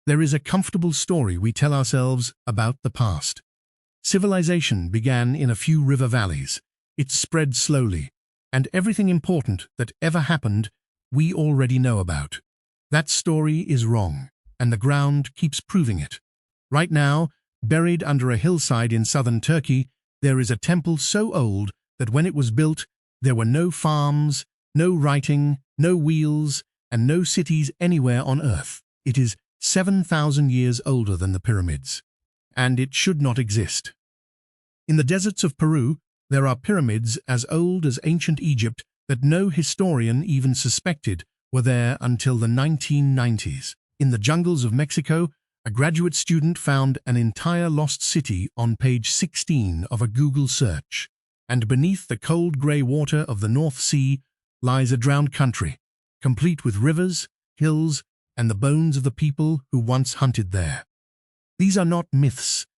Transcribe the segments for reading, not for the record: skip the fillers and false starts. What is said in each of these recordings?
There is a comfortable story we tell ourselves about the past. Civilization began in a few river valleys. It spread slowly, and everything important that ever happened we already know about. That story is wrong, and the ground keeps proving it. Right now, buried under a hillside in southern Turkey, there is a temple so old that when it was built, there were no farms, no writing, no wheels, and no cities anywhere on Earth. It is 7,000 years older than the pyramids, and it should not exist. In the deserts of Peru, there are pyramids as old as ancient Egypt that no historian even suspected were there until the 1990s. In the jungles of Mexico, a graduate student found an entire lost city on page 16 of a Google search, and beneath the cold grey water of the North Sea lies a drowned country, complete with rivers, hills, and the bones of the people who once hunted there. These are not myths.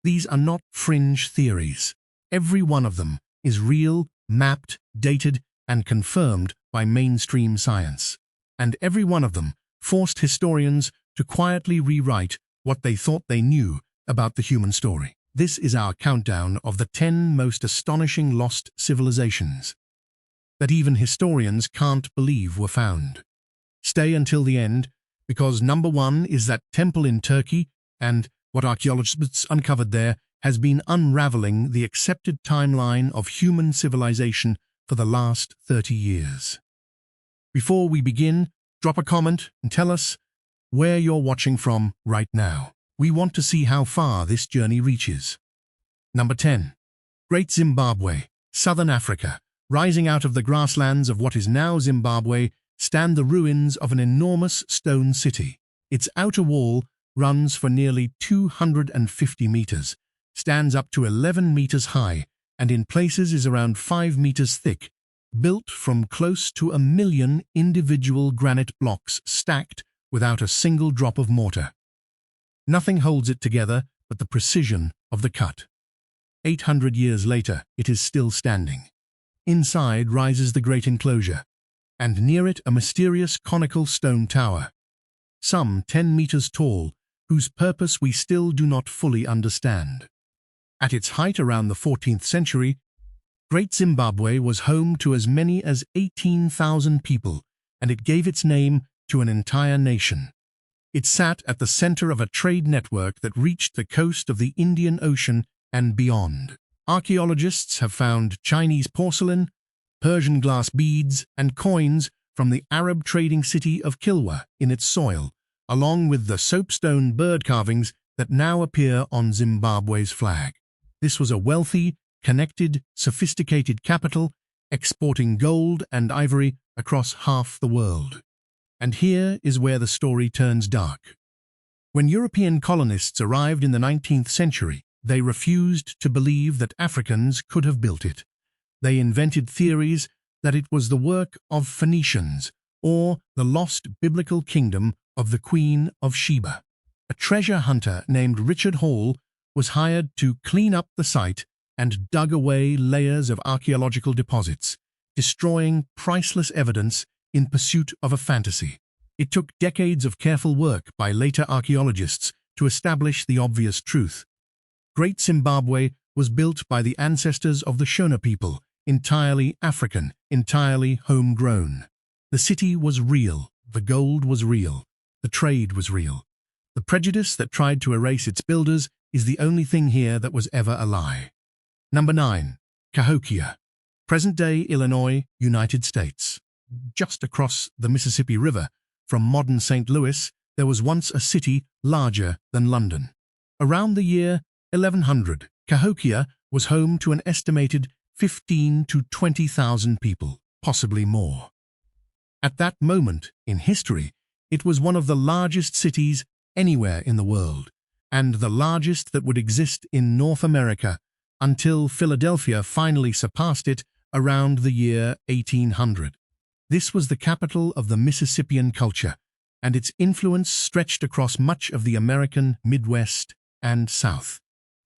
These are not fringe theories. Every one of them is real, mapped, dated, and confirmed by mainstream science. And every one of them forced historians to quietly rewrite what they thought they knew about the human story. This is our countdown of the 10 most astonishing lost civilizations that even historians can't believe were found. Stay until the end, because number 1 is that temple in Turkey, and what archaeologists uncovered there has been unraveling the accepted timeline of human civilization for the last 30 years. Before we begin, drop a comment and tell us where you're watching from right now. We want to see how far this journey reaches. Number 10. Great Zimbabwe, Southern Africa. Rising out of the grasslands of what is now Zimbabwe stand the ruins of an enormous stone city. Its outer wall runs for nearly 250 meters, stands up to 11 meters high, and in places is around 5 meters thick, built from close to 1 million individual granite blocks stacked without a single drop of mortar. Nothing holds it together but the precision of the cut. 800 years later, it is still standing. Inside rises the great enclosure, and near it a mysterious conical stone tower, some 10 meters tall, whose purpose we still do not fully understand. At its height around the 14th century, Great Zimbabwe was home to as many as 18,000 people, and it gave its name to an entire nation. It sat at the center of a trade network that reached the coast of the Indian Ocean and beyond. Archaeologists have found Chinese porcelain, Persian glass beads, and coins from the Arab trading city of Kilwa in its soil, along with the soapstone bird carvings that now appear on Zimbabwe's flag. This was a wealthy, connected, sophisticated capital, exporting gold and ivory across half the world. And here is where the story turns dark. When European colonists arrived in the 19th century, they refused to believe that Africans could have built it. They invented theories that it was the work of Phoenicians or the lost biblical kingdom of the Queen of Sheba. A treasure hunter named Richard Hall was hired to clean up the site and dug away layers of archaeological deposits, destroying priceless evidence in pursuit of a fantasy. It took decades of careful work by later archaeologists to establish the obvious truth. Great Zimbabwe was built by the ancestors of the Shona people, entirely African, entirely homegrown. The city was real, the gold was real, the trade was real. The prejudice that tried to erase its builders is the only thing here that was ever a lie. Number 9. Cahokia, present-day Illinois, United States. Just across the Mississippi River from modern St. Louis, there was once a city larger than London. Around the year 1100, Cahokia was home to an estimated 15,000 to 20,000 people, possibly more. At that moment in history, it was one of the largest cities anywhere in the world, and the largest that would exist in North America until Philadelphia finally surpassed it around the year 1800. This was the capital of the Mississippian culture, and its influence stretched across much of the American Midwest and South.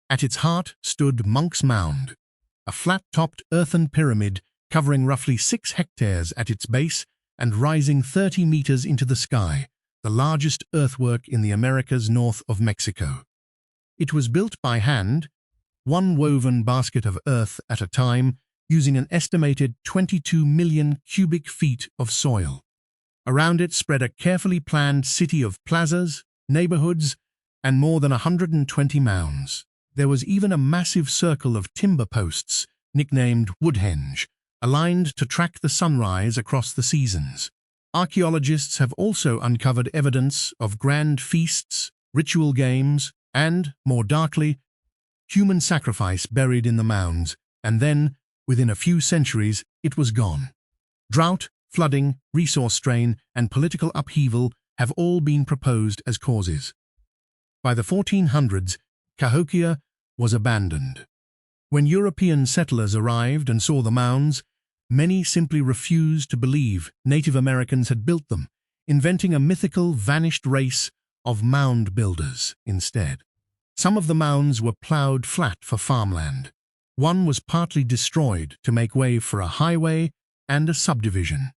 At its heart stood Monk's Mound, a flat-topped earthen pyramid covering roughly 6 hectares at its base and rising 30 meters into the sky, the largest earthwork in the Americas north of Mexico. It was built by hand, one woven basket of earth at a time, using an estimated 22 million cubic feet of soil. Around it spread a carefully planned city of plazas, neighborhoods, and more than 120 mounds. There was even a massive circle of timber posts, nicknamed Woodhenge, aligned to track the sunrise across the seasons. Archaeologists have also uncovered evidence of grand feasts, ritual games, and, more darkly, human sacrifice buried in the mounds, and then, within a few centuries, it was gone. Drought, flooding, resource strain, and political upheaval have all been proposed as causes. By the 1400s, Cahokia was abandoned. When European settlers arrived and saw the mounds, many simply refused to believe Native Americans had built them, inventing a mythical vanished race of mound builders instead. Some of the mounds were ploughed flat for farmland. One was partly destroyed to make way for a highway and a subdivision.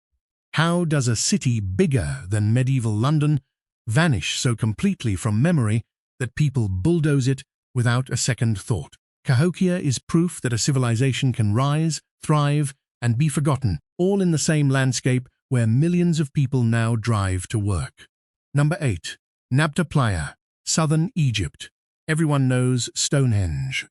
How does a city bigger than medieval London vanish so completely from memory that people bulldoze it without a second thought? Cahokia is proof that a civilization can rise, thrive, and be forgotten, all in the same landscape where millions of people now drive to work. Number 8. Nabta Playa, southern Egypt. Everyone knows Stonehenge.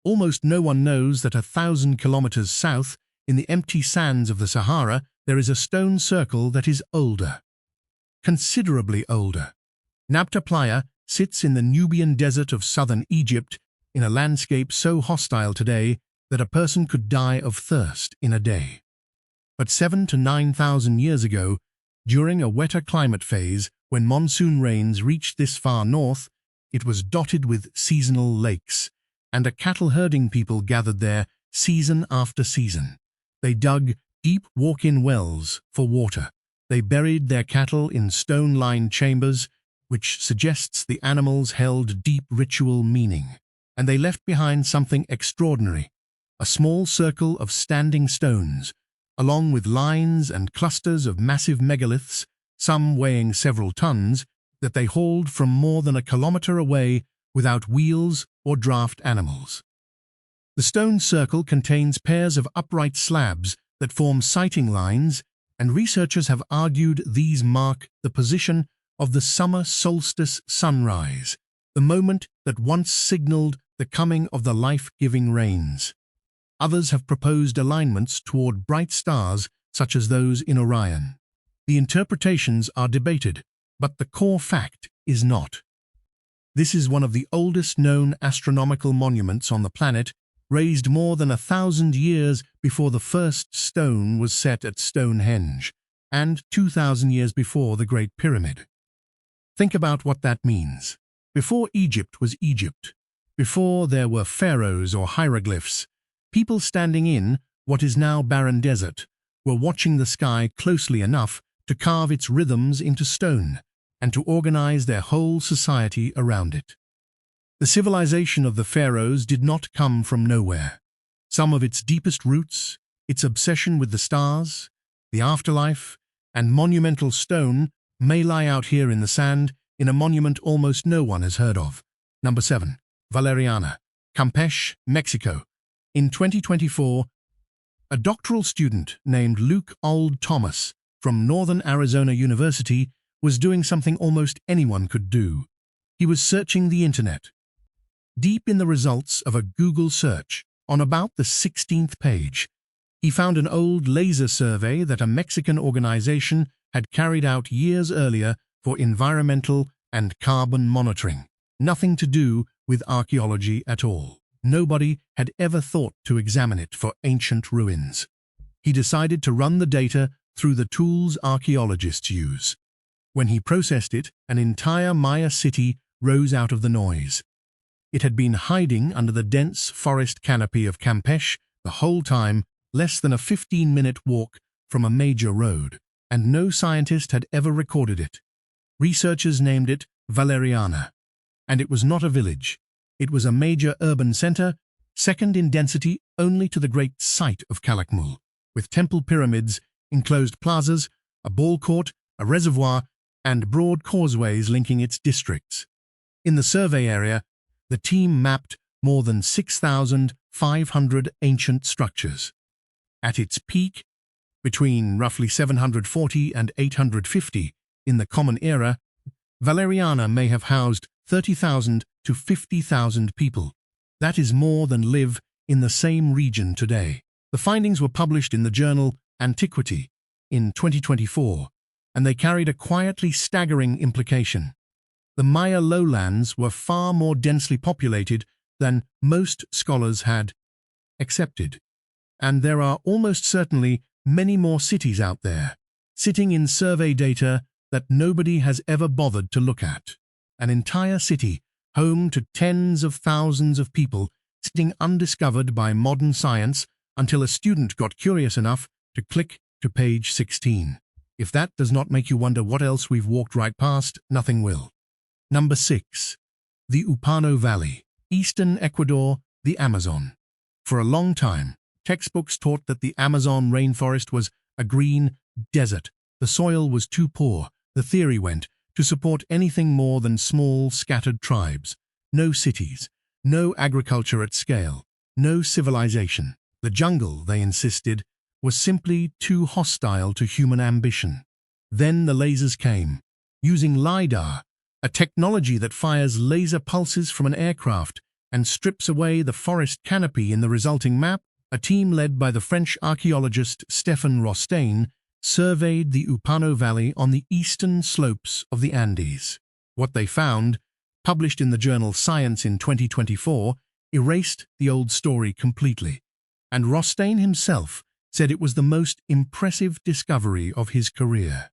Almost no one knows that 1,000 kilometers south, in the empty sands of the Sahara, there is a stone circle that is older. Considerably older. Nabta Playa sits in the Nubian desert of southern Egypt, in a landscape so hostile today that a person could die of thirst in a day. But 7,000 to 9,000 years ago, during a wetter climate phase, when monsoon rains reached this far north, it was dotted with seasonal lakes, and a cattle-herding people gathered there season after season. They dug deep walk-in wells for water. They buried their cattle in stone-lined chambers, which suggests the animals held deep ritual meaning. And they left behind something extraordinary, a small circle of standing stones, along with lines and clusters of massive megaliths, some weighing several tons, that they hauled from more than a kilometer away without wheels or draft animals. The stone circle contains pairs of upright slabs that form sighting lines, and researchers have argued these mark the position of the summer solstice sunrise, the moment that once signaled the coming of the life-giving rains. Others have proposed alignments toward bright stars such as those in Orion. The interpretations are debated, but the core fact is not. This is one of the oldest known astronomical monuments on the planet, raised more than 1,000 years before the first stone was set at Stonehenge, and 2,000 years before the Great Pyramid. Think about what that means. Before Egypt was Egypt, before there were pharaohs or hieroglyphs, people standing in what is now barren desert were watching the sky closely enough to carve its rhythms into stone and to organize their whole society around it. The civilization of the pharaohs did not come from nowhere. Some of its deepest roots, its obsession with the stars, the afterlife, and monumental stone may lie out here in the sand in a monument almost no one has heard of. Number 7. Valeriana, Campeche, Mexico. In 2024, a doctoral student named Luke Old Thomas from Northern Arizona University was doing something almost anyone could do. He was searching the internet. Deep in the results of a Google search, on about the 16th page, he found an old laser survey that a Mexican organization had carried out years earlier for environmental and carbon monitoring. Nothing to do with archaeology at all. Nobody had ever thought to examine it for ancient ruins. He decided to run the data through the tools archaeologists use. When he processed it, an entire Maya city rose out of the noise. It had been hiding under the dense forest canopy of Campeche the whole time, less than a 15-minute walk from a major road, and no scientist had ever recorded it. Researchers named it Valeriana. And it was not a village. It was a major urban center, second in density only to the great site of Calakmul, with temple pyramids, enclosed plazas, a ball court, a reservoir, and broad causeways linking its districts. In the survey area, the team mapped more than 6,500 ancient structures. At its peak, between roughly 740 and 850 in the Common Era, Valeriana may have housed 30,000 to 50,000 people. That is more than live in the same region today. The findings were published in the journal Antiquity in 2024, and they carried a quietly staggering implication. The Maya lowlands were far more densely populated than most scholars had accepted, and there are almost certainly many more cities out there, sitting in survey data that nobody has ever bothered to look at. An entire city, home to tens of thousands of people, sitting undiscovered by modern science until a student got curious enough to click to page 16. If that does not make you wonder what else we've walked right past, nothing will. Number 6. The Upano Valley, eastern Ecuador, the Amazon. For a long time, textbooks taught that the Amazon rainforest was a green desert. The soil was too poor, the theory went, to support anything more than small, scattered tribes. No cities, no agriculture at scale, no civilization. The jungle, they insisted, was simply too hostile to human ambition. Then the lasers came. Using LiDAR, a technology that fires laser pulses from an aircraft and strips away the forest canopy in the resulting map, a team led by the French archaeologist Stéphane Rostaing surveyed the Upano Valley on the eastern slopes of the Andes. What they found, published in the journal Science in 2024, erased the old story completely, and Rostaing himself said it was the most impressive discovery of his career.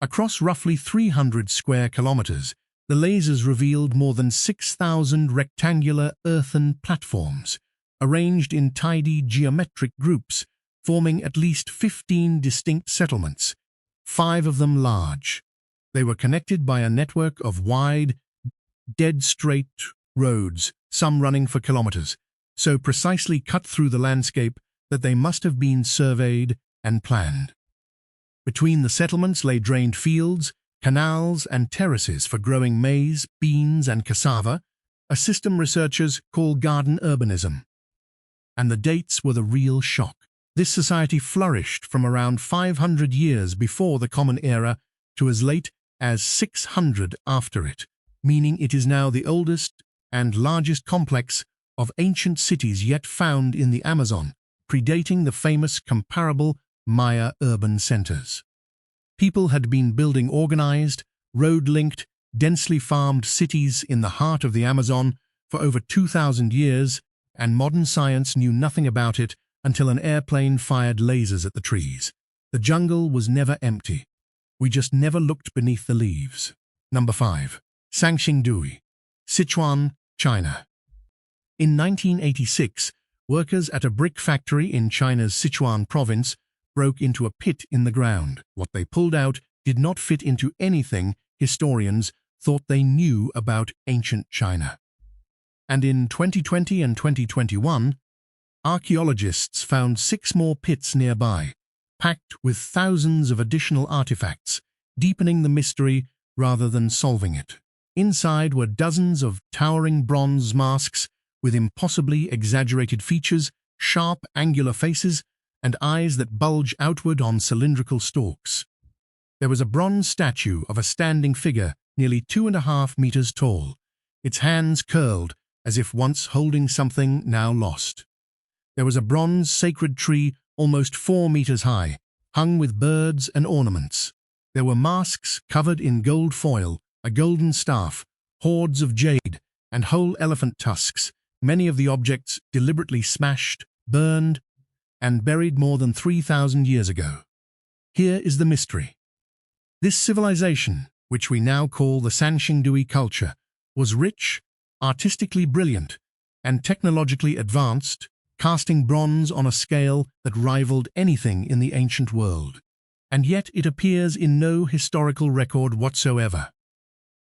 Across roughly 300 square kilometers, the lasers revealed more than 6,000 rectangular earthen platforms, arranged in tidy geometric groups, forming at least 15 distinct settlements, 5 of them large. They were connected by a network of wide, dead-straight roads, some running for kilometers, so precisely cut through the landscape that they must have been surveyed and planned. Between the settlements lay drained fields, canals and terraces for growing maize, beans and cassava, a system researchers call garden urbanism. And the dates were the real shock. This society flourished from around 500 years before the Common Era to as late as 600 after it, meaning it is now the oldest and largest complex of ancient cities yet found in the Amazon, predating the famous comparable Maya urban centers. People had been building organized, road-linked, densely farmed cities in the heart of the Amazon for over 2,000 years, and modern science knew nothing about it until an airplane fired lasers at the trees. The jungle was never empty. We just never looked beneath the leaves. Number 5. Sanxingdui, Sichuan, China. In 1986, workers at a brick factory in China's Sichuan province broke into a pit in the ground. What they pulled out did not fit into anything historians thought they knew about ancient China. And in 2020 and 2021, archaeologists found 6 more pits nearby, packed with thousands of additional artifacts, deepening the mystery rather than solving it. Inside were dozens of towering bronze masks with impossibly exaggerated features, sharp, angular faces, and eyes that bulge outward on cylindrical stalks. There was a bronze statue of a standing figure nearly 2.5 meters tall, its hands curled as if once holding something now lost. There was a bronze sacred tree almost 4 meters high, hung with birds and ornaments. There were masks covered in gold foil, a golden staff, hordes of jade, and whole elephant tusks, many of the objects deliberately smashed, burned, and buried more than 3,000 years ago. Here is the mystery. This civilization, which we now call the Sanxingdui culture, was rich, artistically brilliant, and technologically advanced, casting bronze on a scale that rivaled anything in the ancient world. And yet it appears in no historical record whatsoever.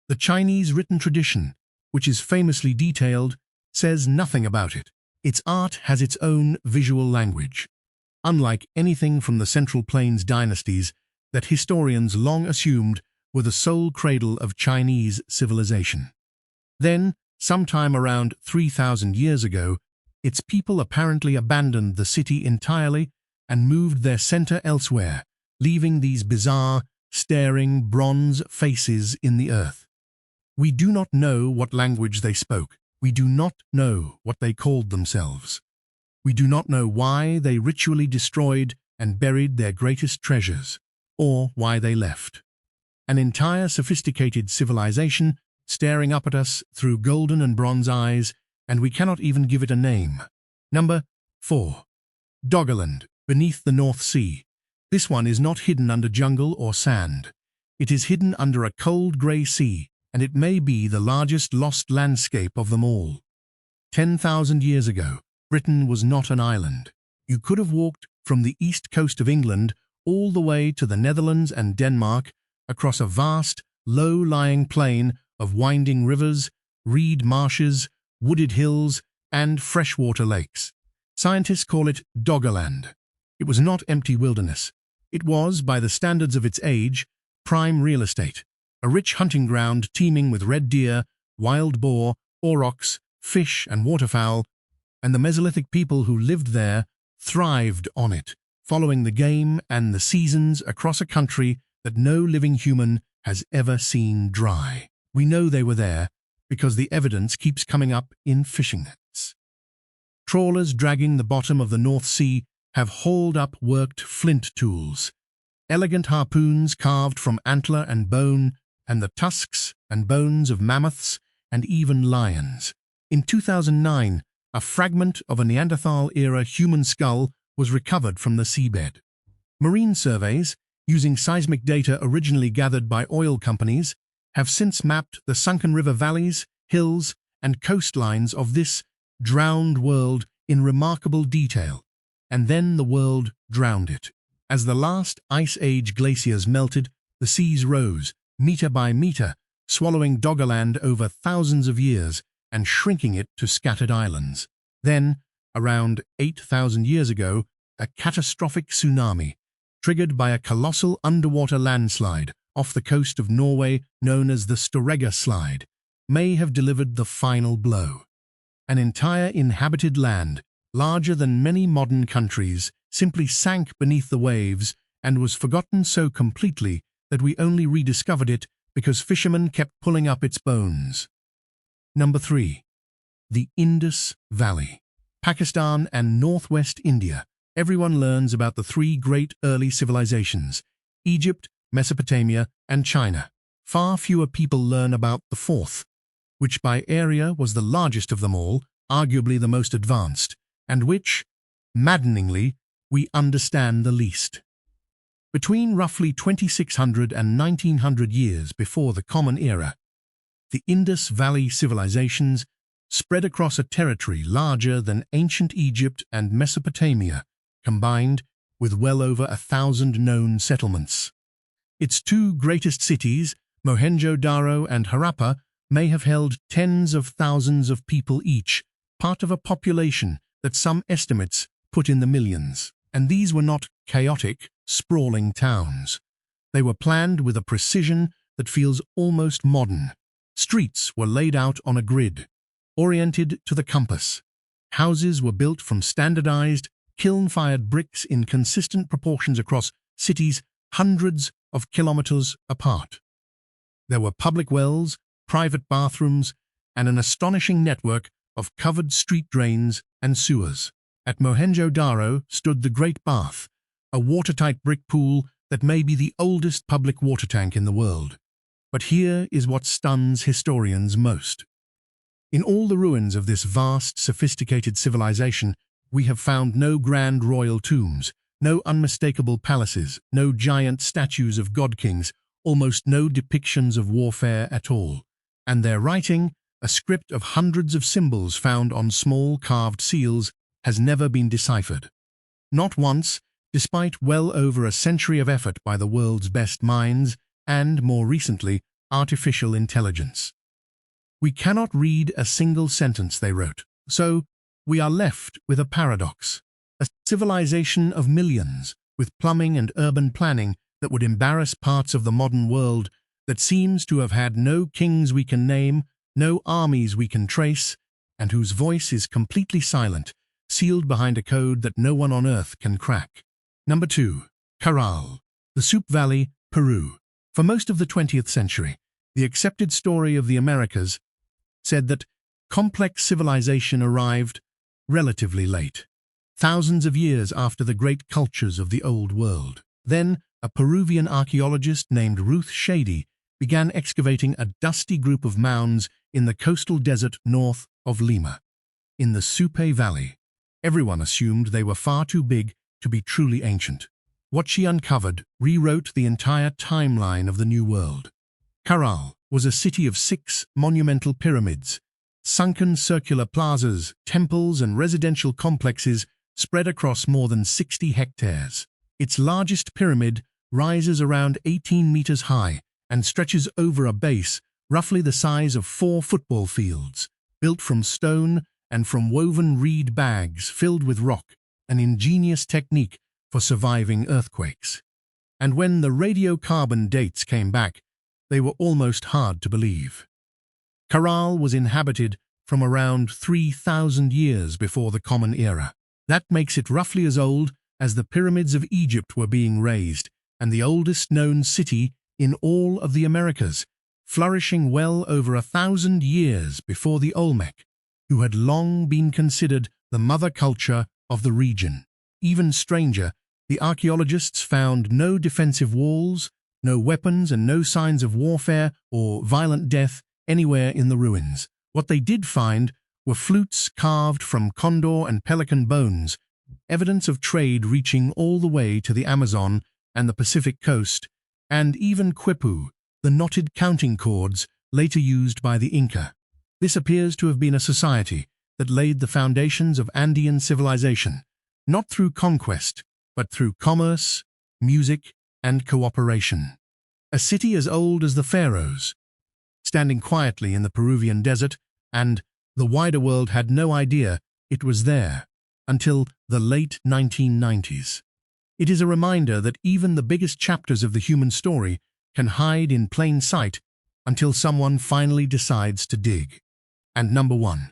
The Chinese written tradition, which is famously detailed, says nothing about it. Its art has its own visual language. Unlike anything from the Central Plains dynasties that historians long assumed were the sole cradle of Chinese civilization. Then, sometime around 3,000 years ago, its people apparently abandoned the city entirely and moved their center elsewhere, leaving these bizarre, staring bronze faces in the earth. We do not know what language they spoke. We do not know what they called themselves. We do not know why they ritually destroyed and buried their greatest treasures, or why they left. An entire sophisticated civilization staring up at us through golden and bronze eyes, and we cannot even give it a name. Number 4. Doggerland, beneath the North Sea. This one is not hidden under jungle or sand. It is hidden under a cold grey sea, and it may be the largest lost landscape of them all. 10,000 years ago, Britain was not an island. You could have walked from the east coast of England all the way to the Netherlands and Denmark across a vast, low-lying plain of winding rivers, reed marshes, wooded hills, and freshwater lakes. Scientists call it Doggerland. It was not empty wilderness. It was, by the standards of its age, prime real estate, a rich hunting ground teeming with red deer, wild boar, aurochs, fish and waterfowl, and the Mesolithic people who lived there thrived on it, following the game and the seasons across a country that no living human has ever seen dry. We know they were there because the evidence keeps coming up in fishing nets. Trawlers dragging the bottom of the North Sea have hauled up worked flint tools, elegant harpoons carved from antler and bone, and the tusks and bones of mammoths and even lions. In 2009, a fragment of a Neanderthal-era human skull was recovered from the seabed. Marine surveys, using seismic data originally gathered by oil companies, have since mapped the sunken river valleys, hills, and coastlines of this drowned world in remarkable detail, and then the world drowned it. As the last Ice Age glaciers melted, the seas rose, meter by meter, swallowing Doggerland over thousands of years and shrinking it to scattered islands. Then, around 8,000 years ago, a catastrophic tsunami, triggered by a colossal underwater landslide off the coast of Norway known as the Storegga Slide, may have delivered the final blow. An entire inhabited land, larger than many modern countries, simply sank beneath the waves and was forgotten so completely that we only rediscovered it because fishermen kept pulling up its bones. Number 3. The Indus Valley. Pakistan and northwest India. Everyone learns about the three great early civilizations, Egypt, Mesopotamia, and China. Far fewer people learn about the fourth, which by area was the largest of them all, arguably the most advanced, and which, maddeningly, we understand the least. Between roughly 2600 and 1900 years before the Common Era, the Indus Valley civilizations spread across a territory larger than ancient Egypt and Mesopotamia, combined, with well over 1,000 known settlements. Its two greatest cities, Mohenjo-Daro and Harappa, may have held tens of thousands of people each, part of a population that some estimates put in the millions. And these were not chaotic, sprawling towns. They were planned with a precision that feels almost modern. Streets were laid out on a grid, oriented to the compass. Houses were built from standardized, kiln-fired bricks in consistent proportions across cities hundreds of kilometers apart. There were public wells, private bathrooms, and an astonishing network of covered street drains and sewers. At Mohenjo-Daro stood the Great Bath, a watertight brick pool that may be the oldest public water tank in the world. But here is what stuns historians most. In all the ruins of this vast, sophisticated civilization, we have found no grand royal tombs, no unmistakable palaces, no giant statues of god-kings, almost no depictions of warfare at all. And their writing, a script of hundreds of symbols found on small carved seals, has never been deciphered. Not once, despite well over a century of effort by the world's best minds and, more recently, artificial intelligence. We cannot read a single sentence they wrote, so we are left with a paradox. A civilization of millions, with plumbing and urban planning that would embarrass parts of the modern world, that seems to have had no kings we can name, no armies we can trace, and whose voice is completely silent, sealed behind a code that no one on Earth can crack. Number 2. Caral, the Soup Valley, Peru. For most of the 20th century, the accepted story of the Americas said that complex civilization arrived relatively late, thousands of years after the great cultures of the Old World. Then, a Peruvian archaeologist named Ruth Shady began excavating a dusty group of mounds in the coastal desert north of Lima. In the Soup Valley, everyone assumed they were far too big to be truly ancient. What she uncovered rewrote the entire timeline of the New World. Caral was a city of 6 monumental pyramids, sunken circular plazas, temples and residential complexes spread across more than 60 hectares. Its largest pyramid rises around 18 meters high and stretches over a base roughly the size of 4 football fields, built from stone and from woven reed bags filled with rock, an ingenious technique for surviving earthquakes. And when the radiocarbon dates came back, they were almost hard to believe. Caral was inhabited from around 3,000 years before the Common Era. That makes it roughly as old as the pyramids of Egypt were being raised, and the oldest known city in all of the Americas, flourishing well over 1,000 years before the Olmec, who had long been considered the mother culture of the region. Even stranger, the archaeologists found no defensive walls, no weapons and no signs of warfare or violent death anywhere in the ruins. What they did find were flutes carved from condor and pelican bones, evidence of trade reaching all the way to the Amazon and the Pacific coast, and even quipu, the knotted counting cords later used by the Inca. This appears to have been a society that laid the foundations of Andean civilization, not through conquest, but through commerce, music, and cooperation. A city as old as the pharaohs, standing quietly in the Peruvian desert, and the wider world had no idea it was there until the late 1990s. It is a reminder that even the biggest chapters of the human story can hide in plain sight until someone finally decides to dig. And number 1.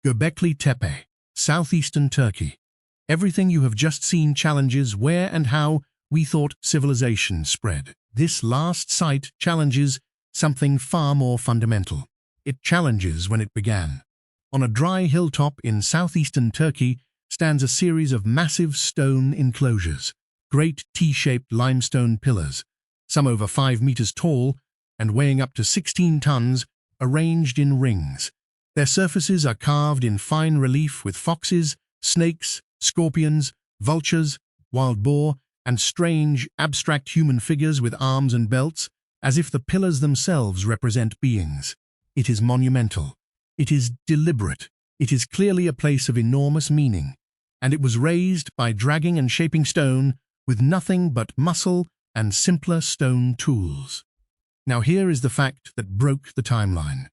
Gobekli Tepe, southeastern Turkey. Everything you have just seen challenges where and how we thought civilization spread. This last site challenges something far more fundamental. It challenges when it began. On a dry hilltop in southeastern Turkey stands a series of massive stone enclosures, great T-shaped limestone pillars, some over 5 meters tall and weighing up to 16 tons, arranged in rings. Their surfaces are carved in fine relief with foxes, snakes, scorpions, vultures, wild boar, and strange, abstract human figures with arms and belts, as if the pillars themselves represent beings. It is monumental. It is deliberate. It is clearly a place of enormous meaning, and it was raised by dragging and shaping stone with nothing but muscle and simpler stone tools. Now here is the fact that broke the timeline.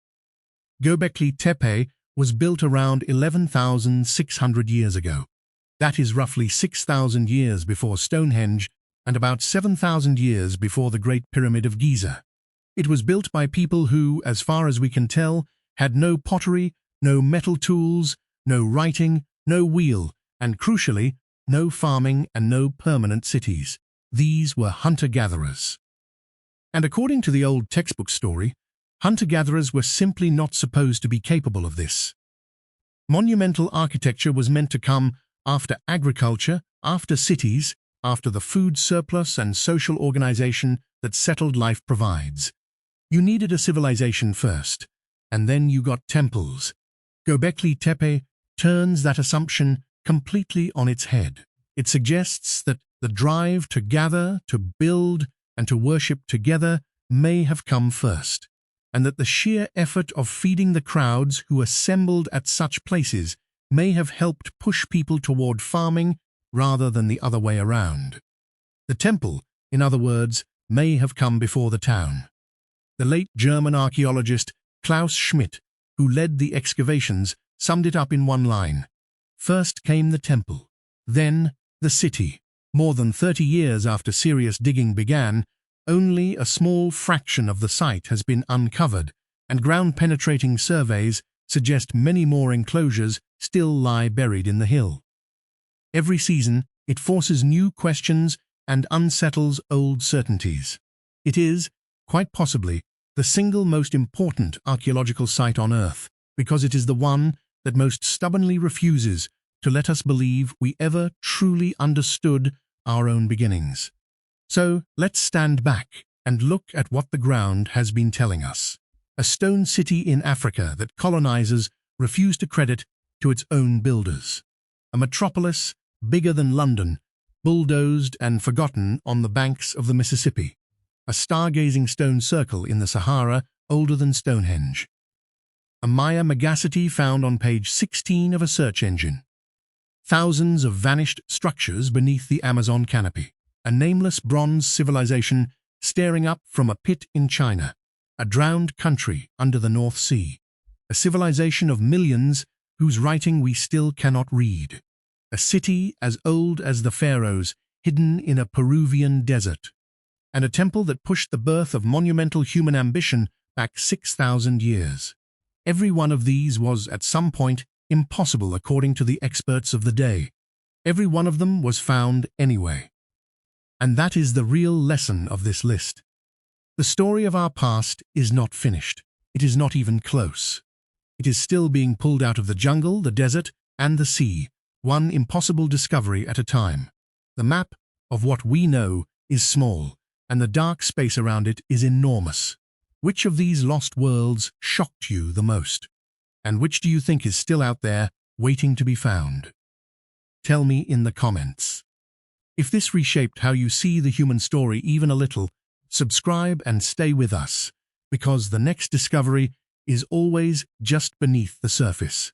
Gobekli Tepe was built around 11,600 years ago. That is roughly 6,000 years before Stonehenge and about 7,000 years before the Great Pyramid of Giza. It was built by people who, as far as we can tell, had no pottery, no metal tools, no writing, no wheel, and crucially, no farming and no permanent cities. These were hunter-gatherers. And according to the old textbook story, hunter-gatherers were simply not supposed to be capable of this. Monumental architecture was meant to come after agriculture, after cities, after the food surplus and social organization that settled life provides. You needed a civilization first, and then you got temples. Gobekli Tepe turns that assumption completely on its head. It suggests that the drive to gather, to build, and to worship together may have come first, and that the sheer effort of feeding the crowds who assembled at such places may have helped push people toward farming rather than the other way around. The temple, in other words, may have come before the town. The late German archaeologist Klaus Schmidt, who led the excavations, summed it up in one line. First came the temple, then the city. More than 30 years after serious digging began, Only a small fraction of the site has been uncovered, and ground-penetrating surveys suggest many more enclosures still lie buried in the hill. Every season, it forces new questions and unsettles old certainties. It is, quite possibly, the single most important archaeological site on Earth, because it is the one that most stubbornly refuses to let us believe we ever truly understood our own beginnings. So, let's stand back and look at what the ground has been telling us. A stone city in Africa that colonizers refuse to credit to its own builders. A metropolis bigger than London, bulldozed and forgotten on the banks of the Mississippi. A stargazing stone circle in the Sahara older than Stonehenge. A Maya megacity found on page 16 of a search engine. Thousands of vanished structures beneath the Amazon canopy. A nameless bronze civilization staring up from a pit in China. A drowned country under the North Sea. A civilization of millions whose writing we still cannot read. A city as old as the pharaohs hidden in a Peruvian desert. And a temple that pushed the birth of monumental human ambition back 6,000 years. Every one of these was, at some point, impossible according to the experts of the day. Every one of them was found anyway. And that is the real lesson of this list. The story of our past is not finished. It is not even close. It is still being pulled out of the jungle, the desert, and the sea, one impossible discovery at a time. The map of what we know is small, and the dark space around it is enormous. Which of these lost worlds shocked you the most? And which do you think is still out there, waiting to be found? Tell me in the comments. If this reshaped how you see the human story even a little, subscribe and stay with us, because the next discovery is always just beneath the surface.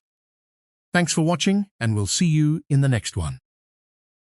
Thanks for watching, and we'll see you in the next one.